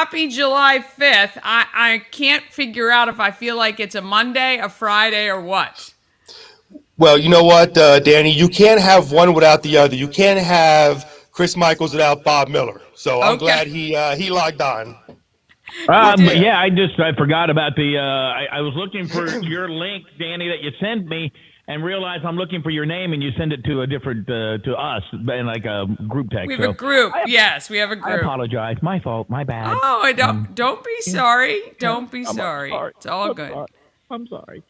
happy July 5th. I can't figure out if I feel like it's a Monday, a Friday, or what. Well, you know what, Danny? You can't have one without the other. You can't have Chris Michaels without Bob Miller. So I'm Okay. glad he logged on. He did. Yeah, I forgot about the. I was looking for your link, Danny, that you sent me, and realized I'm looking for your name, and you send it to a different to us in like a group We text. have a So group. Yes, we have a I group. apologize. My fault. My bad. Oh, I don't be Yeah, sorry. yeah. Don't be I'm sorry. sorry. It's all I'm good. sorry. I'm sorry.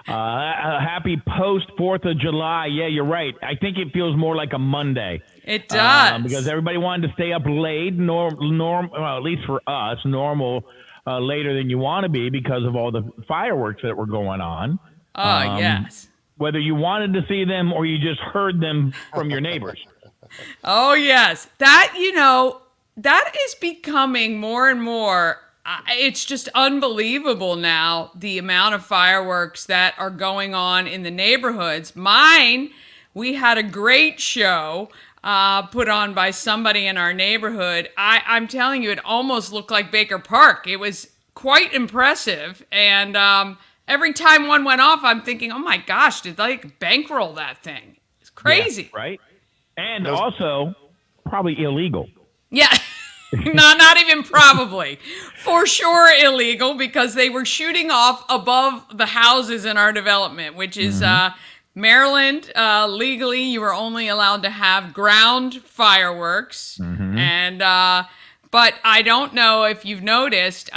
Happy post 4th of July. Yeah, you're right. I think it feels more like a Monday. It Because does. everybody wanted to stay up late, well, at least for us, normal later than you want to be because of all the fireworks that were going on. Oh, yes. Whether you wanted to see them or you just heard them from your neighbors. Oh, yes. That is becoming more and more. It's just unbelievable now, the amount of fireworks that are going on in the neighborhoods. We had a great show put on by somebody in our neighborhood. I'm telling you, it almost looked like Baker Park. It was quite impressive. And every time one went off, I'm thinking, oh my gosh, did they bankroll that thing? It's Yeah, crazy. right? And Those- also probably illegal. Yeah. No, not even probably. For sure illegal because they were shooting off above the houses in our development, which is Maryland. Legally, you were only allowed to have ground fireworks. And but I don't know if you've noticed,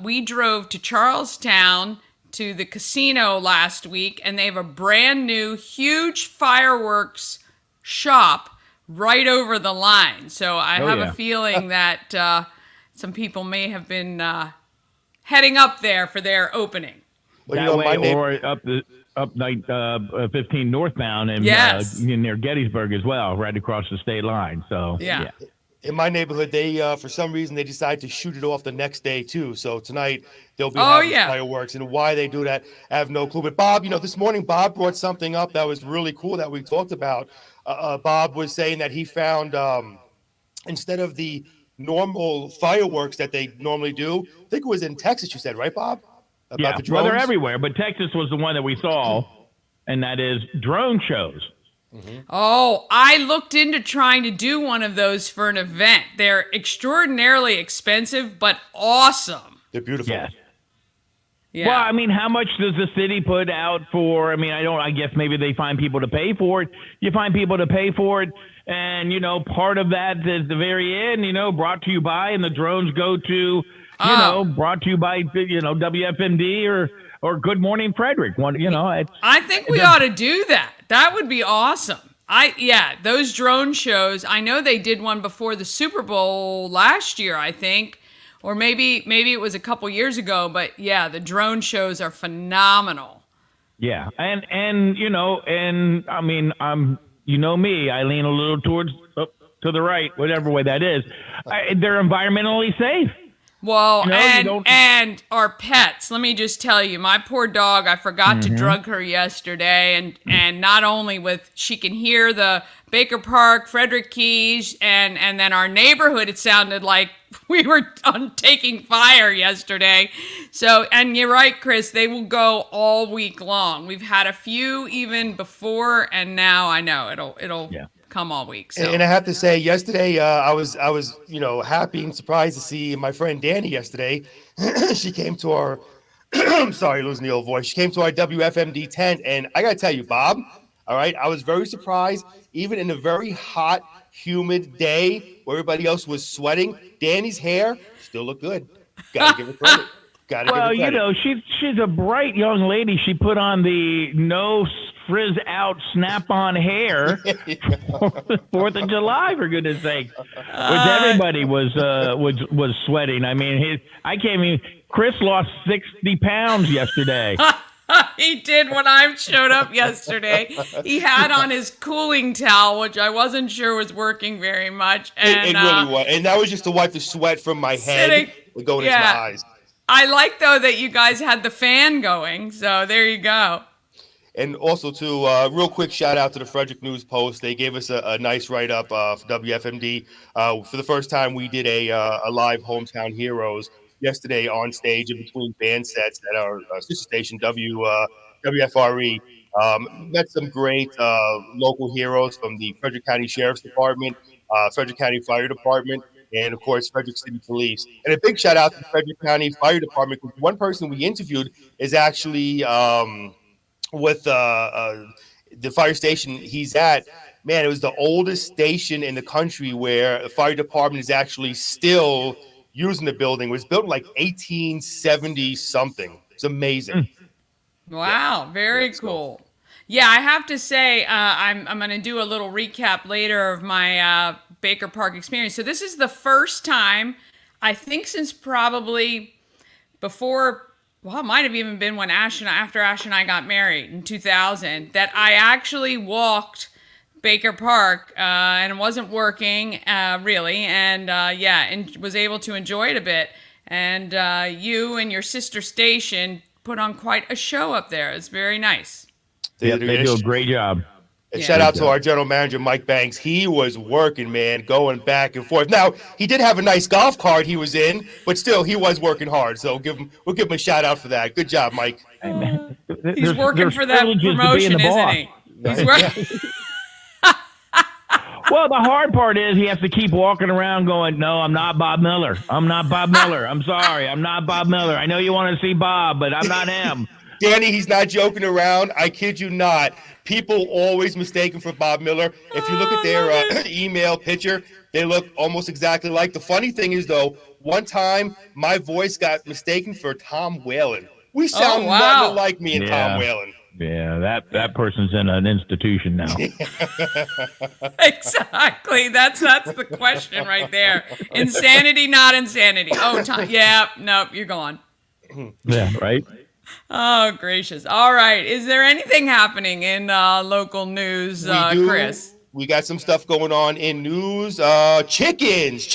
we drove to Charlestown to the casino last week, and they have a brand new huge fireworks shop right over the line. So I have yeah. a feeling that some people may have been heading up there for their opening. Well, That way, or up 15 northbound and Yes. near Gettysburg as well, right across the state line. So Yeah. in my neighborhood, they for some reason they decided to shoot it off the next day too. So tonight they'll be Oh, having yeah. fireworks, and why they do that, I have no clue. But Bob, this morning Bob brought something up that was really cool that we talked about. Bob was saying that he found instead of the normal fireworks that they normally do, I think it was in Texas. You said, right, Bob? About the well, they're drones. everywhere, but Texas was the one that we saw, and that is drone shows. Oh, I looked into trying to do one of those for an event. They're extraordinarily expensive, but awesome. They're beautiful. Yes. Yeah. Well, I mean, how much does the city put out for? I mean, I guess maybe they find people to pay for it. You find people to pay for it, and part of that is the very end. Brought to you by, and the drones go to, brought to you by, WFMD or Good Morning Frederick. I think we ought to do that. That would be awesome. Those drone shows. I know they did one before the Super Bowl last year, I think. Or maybe it was a couple years ago, but yeah, the drone shows are phenomenal. Yeah, and I mean, me, I lean a little towards to the right, whatever way that is. They're environmentally safe. Well, and our pets. Let me just tell you, my poor dog, I forgot to drug her yesterday, and not only she can hear the Baker Park, Frederick Keys, and then our neighborhood, it sounded like we were taking fire yesterday. So, and you're right, Chris, they will go all week long. We've had a few even before, and now I know it'll come all week. So. And I have to say, yesterday I was happy and surprised to see my friend Danny yesterday. She came to our I'm sorry, losing the old voice. She came to our WFMD tent, and I gotta tell you, Bob, all right, I was very surprised, even in a very hot, humid day where everybody else was sweating, Danny's hair still looked good. Gotta give her credit. Well, she's a bright young lady. She put on the no frizz out snap on hair for the 4th of July, for goodness sake. Which everybody was sweating. I mean, Chris lost 60 pounds yesterday. He did when I showed up yesterday. He had on his cooling towel, which I wasn't sure was working very much. And, it really was. And that was just to wipe the sweat from my head and going into my eyes. I like, though, that you guys had the fan going. So there you go. And also, to real quick shout out to the Frederick News Post. They gave us a nice write up for WFMD. For the first time, we did a live hometown heroes yesterday on stage in between band sets at our sister station WFRE. Met some great local heroes from the Frederick County Sheriff's Department, Frederick County Fire Department, and of course Frederick City Police. And a big shout out to the Frederick County Fire Department, because one person we interviewed is actually with the fire station he's at. Man, it was the oldest station in the country where the fire department is actually still using the building. It was built in like 1870 something. It's amazing. Wow, very cool. Yeah, I have to say, I'm going to do a little recap later of my Baker Park experience. So this is the first time, I think, since probably before, well, it might have even been when after Ash and I got married in 2000, that I actually walked Baker Park and wasn't working really, and and was able to enjoy it a bit. And you and your sister station put on quite a show up there. It's very nice. They do a great job. And shout out to our general manager, Mike Banks. He was working, man, going back and forth. Now, he did have a nice golf cart he was in, but still, he was working hard. So we'll give him a shout out for that. Good job, Mike. Hey, man. He's working for that promotion, isn't he? He's working. Well, the hard part is he has to keep walking around going, no, I'm not Bob Miller. I'm not Bob Miller. I'm sorry. I'm not Bob Miller. I know you want to see Bob, but I'm not him. Danny, he's not joking around. I kid you not. People always mistake him for Bob Miller. If you look at their email picture, they look almost exactly like. The funny thing is, though, one time my voice got mistaken for Tom Whalen. We sound nothing like me and Tom Whalen. Yeah, that person's in an institution now. Exactly. That's the question right there. Insanity, not insanity. Oh, Tom, yeah, nope, you're gone. Yeah, right. Oh, gracious. All right. Is there anything happening in local news, Chris? We got some stuff going on in news. Chickens.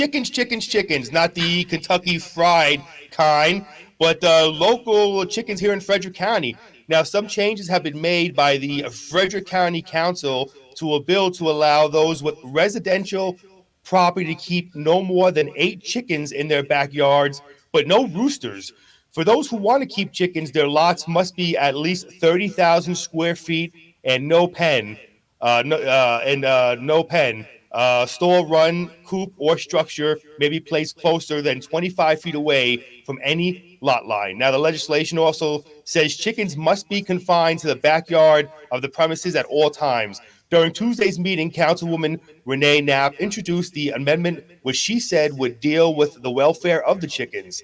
Not the Kentucky fried kind, but local chickens here in Frederick County. Now, some changes have been made by the Frederick County Council to a bill to allow those with residential property to keep no more than 8 chickens in their backyards, but no roosters. For those who want to keep chickens, their lots must be at least 30,000 square feet and no pen. No pen. Store-run coop or structure may be placed closer than 25 feet away from any lot line. Now, the legislation also says chickens must be confined to the backyard of the premises at all times. During Tuesday's meeting, Councilwoman Renee Knapp introduced the amendment, which she said would deal with the welfare of the chickens.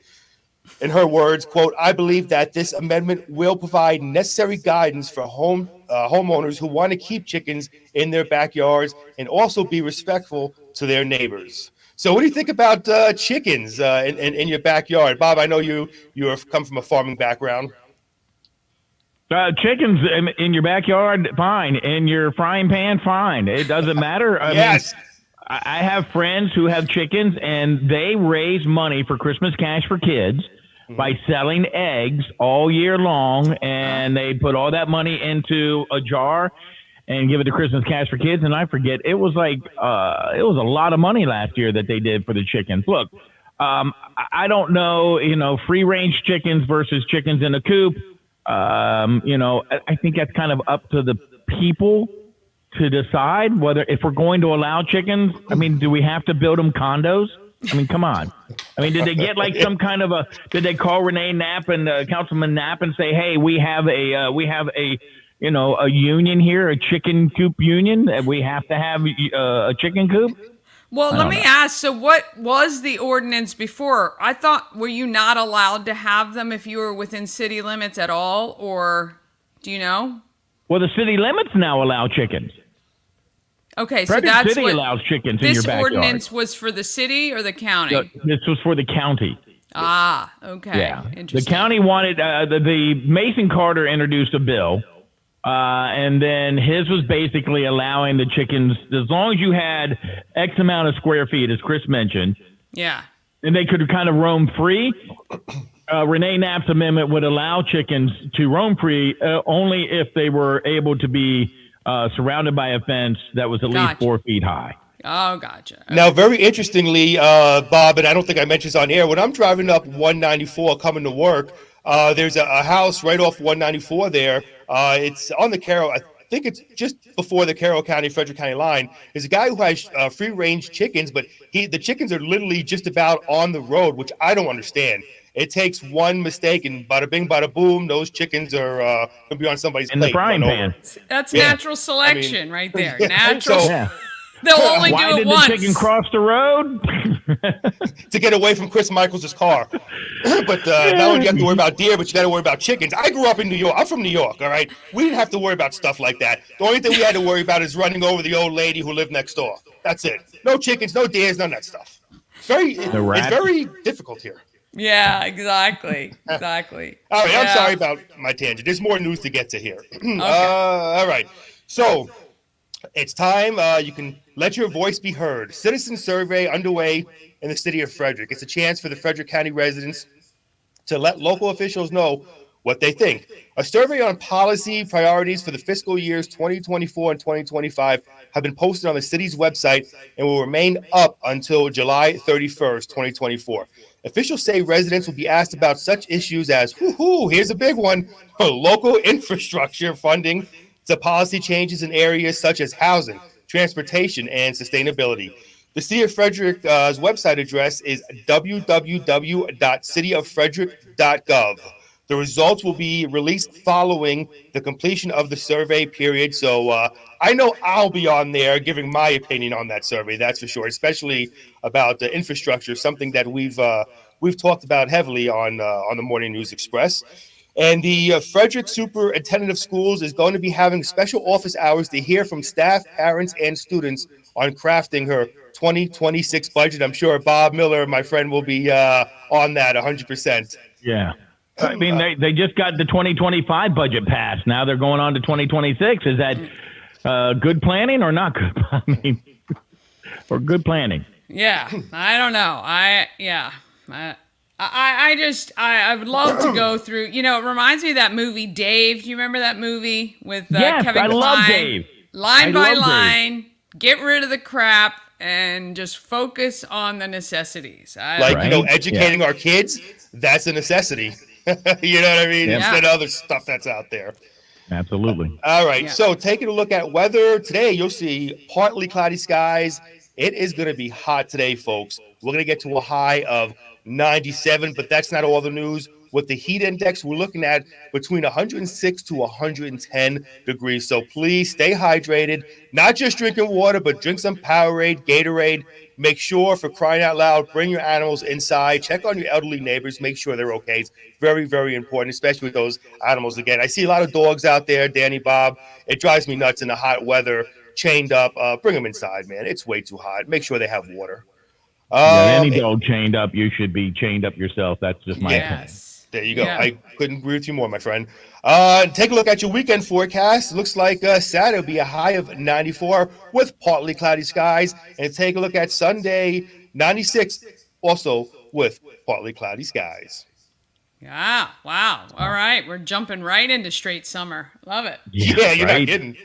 In her words, quote, I believe that this amendment will provide necessary guidance for homeowners who want to keep chickens in their backyards and also be respectful to their neighbors. So what do you think about chickens in your backyard? Bob, I know you come from a farming background. Chickens in your backyard, fine. In your frying pan, fine. It doesn't matter. Yes. I have friends who have chickens, and they raise money for Christmas Cash for Kids by selling eggs all year long, and they put all that money into a jar and give it to Christmas Cash for Kids. And I forget, it was like it was a lot of money last year that they did for the chickens. Look, I don't know, free range chickens versus chickens in a coop. I think that's kind of up to the people to decide whether, if we're going to allow chickens. I mean, do we have to build them condos? I mean, come on. I mean, did they get like some kind of did they call Renee Knapp and Councilman Knapp and say, hey, we have a union here, a chicken coop union, that we have to have a chicken coop? Well, let me ask, so what was the ordinance before? I thought, were you not allowed to have them if you were within city limits at all, or do you know? Well, the city limits now allow chickens. Okay, so Frederick that's City what allows chickens in your backyard. This ordinance was for the city or the county? This was for the county. Ah, okay. Yeah. Interesting. The county wanted, the Mason Carter introduced a bill, and then his was basically allowing the chickens, as long as you had X amount of square feet, as Chris mentioned. Yeah. And they could kind of roam free. Renee Knapp's amendment would allow chickens to roam free only if they were able to be surrounded by a fence that was at least 4 feet high. Oh, gotcha. Okay. Now, very interestingly, Bob, and I don't think I mentioned this on air, when I'm driving up 194 coming to work, there's a house right off 194 there. It's on the Carroll, I think it's just before the Carroll County, Frederick County line. There's a guy who has free-range chickens, but the chickens are literally just about on the road, which I don't understand. It takes one mistake, and bada bing, bada boom, those chickens are going to be on somebody's in plate. The frying pan. That's natural selection right there. Natural. So, they'll only Why do it did once. the chicken cross the road? To get away from Chris Michaels' car. But not only do you have to worry about deer, but you got to worry about chickens. I grew up in New York. I'm from New York, all right? We didn't have to worry about stuff like that. The only thing we had to worry about is running over the old lady who lived next door. That's it. No chickens, no deers, none of that stuff. It's very difficult here. Yeah, exactly. Exactly. All right, yeah. I'm sorry about my tangent. There's more news to get to here. Okay. All right. So it's time you can let your voice be heard. Citizen survey underway in the city of Frederick. It's a chance for the Frederick County residents to let local officials know what they think. A survey on policy priorities for the fiscal years 2024 and 2025 have been posted on the city's website and will remain up until July 31st, 2024. Officials say residents will be asked about such issues as, here's a big one, local infrastructure funding to policy changes in areas such as housing, transportation, and sustainability. The City of Frederick's website address is www.cityoffrederick.gov. The results will be released following the completion of the survey period. So I know I'll be on there giving my opinion on that survey, that's for sure, especially about the infrastructure, something that we've talked about heavily on the Morning News Express. And the Frederick Superintendent of Schools is going to be having special office hours to hear from staff, parents, and students on crafting her 2026 budget. I'm sure Bob Miller, my friend, will be on that 100%. Yeah. I mean, they just got the 2025 budget passed. Now they're going on to 2026. Is that good planning or not good? I mean, or good planning? Yeah, I don't know. I would love to go through. You know, it reminds me of that movie Dave. Do you remember that movie with yes, Kevin Kline? Love Dave. Line by line, get rid of the crap and just focus on the necessities. Educating our kids. That's a necessity. You know what I mean? Yeah. Instead of other stuff that's out there. Absolutely. All right. Yeah. So taking a look at weather today, you'll see partly cloudy skies. It is going to be hot today, folks. We're going to get to a high of 97, but that's not all the news. With the heat index, we're looking at between 106 to 110 degrees. So please stay hydrated, not just drinking water, but drink some Powerade, Gatorade. Make sure, for crying out loud, bring your animals inside. Check on your elderly neighbors. Make sure they're okay. It's very, very important, especially with those animals. Again, I see a lot of dogs out there, Danny, Bob. It drives me nuts in the hot weather, chained up. Bring them inside, man. It's way too hot. Make sure they have water. Any dog chained up, you should be chained up yourself. That's just my opinion. There you go. Yeah. I couldn't agree with you more, my friend. Take a look at your weekend forecast. Looks like Saturday will be a high of 94 with partly cloudy skies. And take a look at Sunday, 96, also with partly cloudy skies. Yeah, wow. All right, we're jumping right into straight summer. Love it. Yeah, you're right. not kidding.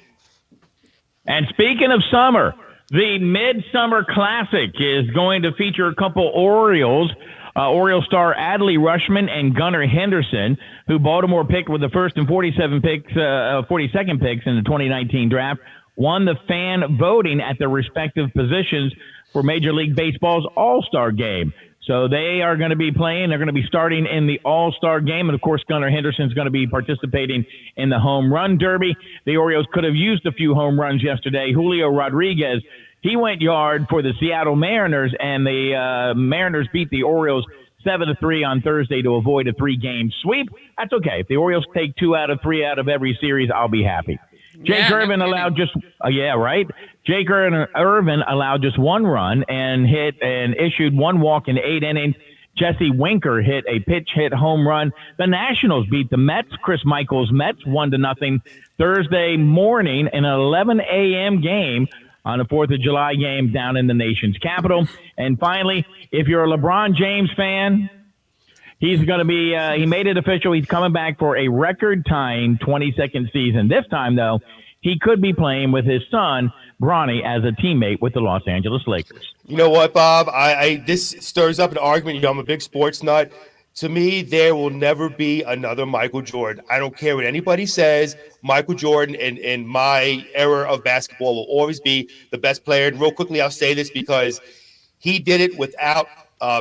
And speaking of summer, the Midsummer Classic is going to feature a couple Orioles. Oriole star Adley Rushman and Gunnar Henderson, who Baltimore picked with the first and 42nd picks in the 2019 draft, won the fan voting at their respective positions for Major League Baseball's All-Star Game. So they are going to be playing. They're going to be starting in the All-Star Game. And, of course, Gunnar Henderson is going to be participating in the Home Run Derby. The Orioles could have used a few home runs yesterday. Julio Rodriguez, he went yard for the Seattle Mariners, and the Mariners beat the Orioles 7-3 on Thursday to avoid a 3-game sweep. That's okay. If the Orioles take 2 out of 3 out of every series, I'll be happy. Jake Irvin allowed just Jake Irvin allowed just 1 run and issued 1 walk in 8 innings. Jesse Winker hit a pitch hit home run. The Nationals beat the Mets. Chris Michaels' Mets 1-0 Thursday morning in an 11 a.m. game on the 4th of July game down in the nation's capital. And finally, if you're a LeBron James fan, He's going to be, he made it official. He's coming back for a record-tying 22nd season. This time, though, he could be playing with his son, Bronny, as a teammate with the Los Angeles Lakers. You know what, Bob? This stirs up an argument. You know, I'm a big sports nut. To me, there will never be another Michael Jordan. I don't care what anybody says. Michael Jordan in my era of basketball will always be the best player. And real quickly, I'll say this because he did it without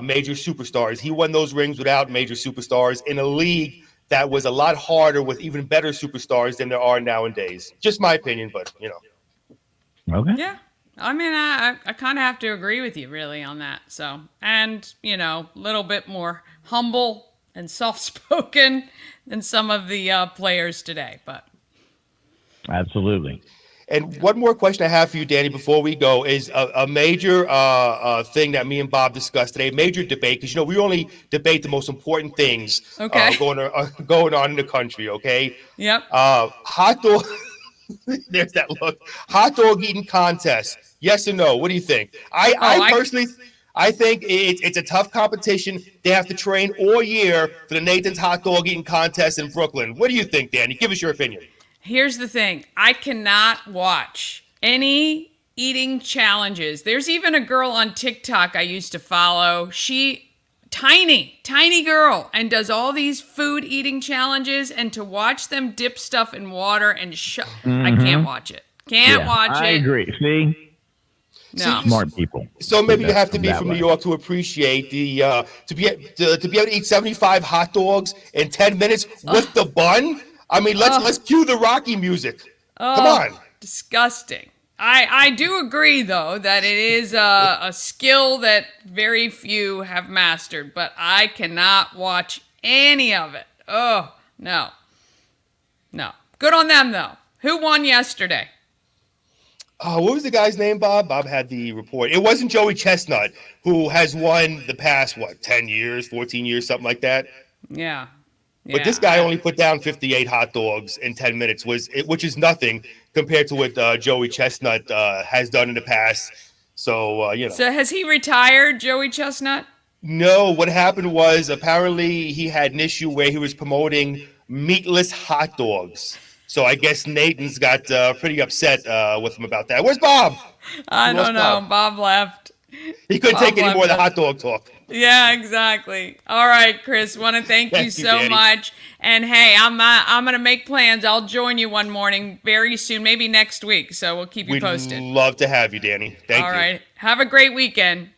major superstars. He won those rings without major superstars in a league that was a lot harder with even better superstars than there are nowadays. Just my opinion, but, you know. Okay. Yeah. I mean, I kind of have to agree with you really on that. So, and, you know, a little bit more humble and soft-spoken than some of the players today, but. Absolutely. And one more question I have for you, Danny, before we go is a major thing that me and Bob discussed today, a major debate, because, you know, we only debate the most important things going on in the country, okay? Yep. Hot dog, there's that look. Hot dog eating contest, yes or no? What do you think? I personally, I think it's a tough competition. They have to train all year for the Nathan's Hot Dog Eating Contest in Brooklyn. What do you think, Danny? Give us your opinion. Here's the thing. I cannot watch any eating challenges. There's even a girl on TikTok I used to follow. She, tiny girl, and does all these food eating challenges, and to watch them dip stuff in water and I can't watch it. Can't watch it. I agree. See? No. Smart people. So maybe you have to be from New York to appreciate the to be able to eat 75 hot dogs in 10 minutes with the bun. I mean, let's cue the Rocky music. Come on. Disgusting. I do agree, though, that it is a skill that very few have mastered, but I cannot watch any of it. Oh, no. No. Good on them, though. Who won yesterday? What was the guy's name, Bob? Bob had the report. It wasn't Joey Chestnut, who has won the past, 10 years, 14 years, something like that? Yeah. But this guy only put down 58 hot dogs in 10 minutes, which is nothing compared to what Joey Chestnut has done in the past. So, you know. So has he retired, Joey Chestnut? No, what happened was apparently he had an issue where he was promoting meatless hot dogs. So I guess Nathan's got pretty upset with him about that. Where's Bob? I don't know. Bob left. He couldn't take any more of the hot dog talk. Yeah, exactly. All right, Chris. Want to thank you so much. And hey, I'm gonna make plans. I'll join you one morning very soon, maybe next week. So we'll keep you posted. We'd love to have you, Danny. Thank you. All right. Have a great weekend.